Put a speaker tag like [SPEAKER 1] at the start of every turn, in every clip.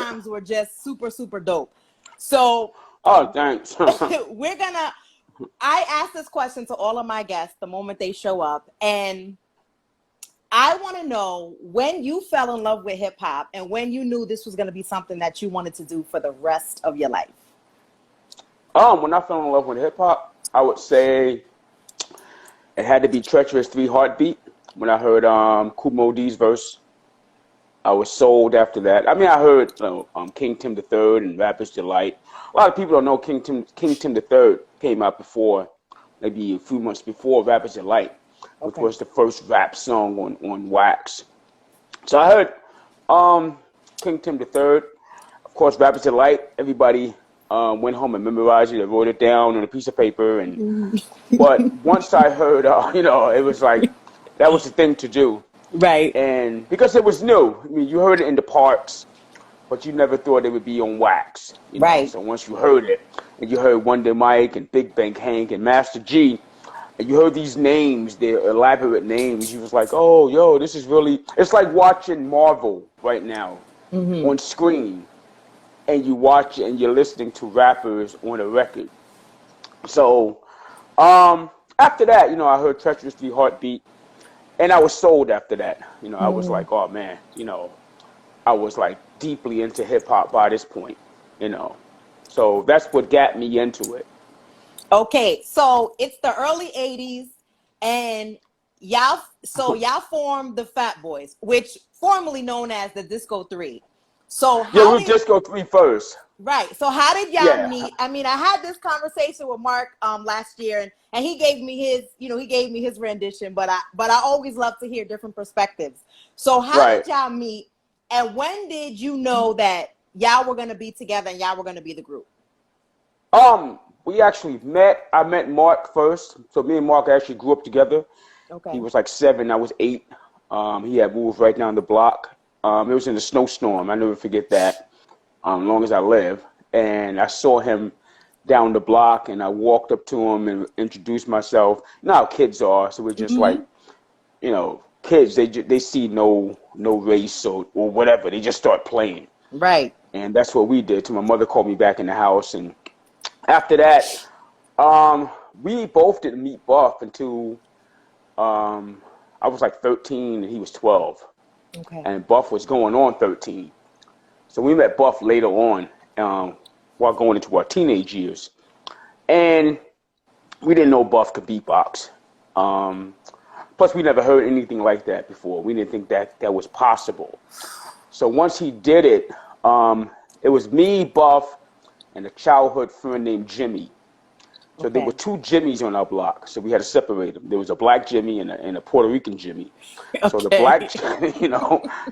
[SPEAKER 1] times were just super, super dope. So
[SPEAKER 2] Oh, thanks.
[SPEAKER 1] I ask this question to all of my guests the moment they show up, and I want to know when you fell in love with hip hop and when you knew this was going to be something that you wanted to do for the rest of your life.
[SPEAKER 2] When I fell in love with hip hop, I would say it had to be Treacherous 3 Heartbeat. When I heard Kool D's verse, I was sold after that. I mean, I heard King Tim the Third and Rapper's Delight. A lot of people don't know King Tim the Third came out before, maybe a few months before Rapper's Delight, which was the first rap song on Wax. So I heard King Tim the Third. Of course, Rapper's Delight. Everybody went home and memorized it. I wrote it down on a piece of paper. But once I heard, it was like that was the thing to do.
[SPEAKER 1] Right.
[SPEAKER 2] And because it was new, I mean, you heard it in the parks, but you never thought it would be on Wax.
[SPEAKER 1] Right.
[SPEAKER 2] So once you heard it, and you heard Wonder Mike and Big Bank Hank and Master G, and you heard these names, their elaborate names, you was like, oh, yo, this is really, it's like watching Marvel right now on screen, and you watch and you're listening to rappers on a record. So after that, I heard Treacherous 3 Heartbeat, and I was sold after that. I was like, oh, man, I was like deeply into hip hop by this point, So that's what got me into it.
[SPEAKER 1] Okay, so it's the early 80s, and y'all formed the Fat Boys, which formerly known as the Disco 3. So
[SPEAKER 2] we were Disco 3 first.
[SPEAKER 1] Right. So how did y'all meet? I mean, I had this conversation with Mark last year, and he gave me his rendition, but I always love to hear different perspectives. So how did y'all meet, and when did you know that y'all were going to be together and y'all were going to be the group?
[SPEAKER 2] We actually met. I met Mark first. So me and Mark actually grew up together.
[SPEAKER 1] Okay.
[SPEAKER 2] He was like 7, I was 8. He had moved right down the block. It was in a snowstorm. I never forget that. As long as I live. And I saw him down the block, and I walked up to him and introduced myself. You know how kids are, so we're just like, kids. They see no race or whatever. They just start playing.
[SPEAKER 1] Right.
[SPEAKER 2] And that's what we did. So my mother called me back in the house, and after that, we both didn't meet Buff until I was like 13 and he was 12.
[SPEAKER 1] Okay.
[SPEAKER 2] And Buff was going on 13. So we met Buff later on while going into our teenage years. And we didn't know Buff could beatbox. Plus, we never heard anything like that before. We didn't think that was possible. So once he did it, it was me, Buff, and a childhood friend named Jimmy. So there were 2 Jimmys on our block, so we had to separate them. There was a black Jimmy and a Puerto Rican Jimmy. Okay. So the black,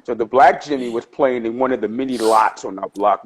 [SPEAKER 2] so the black Jimmy was playing in one of the mini lots on our block.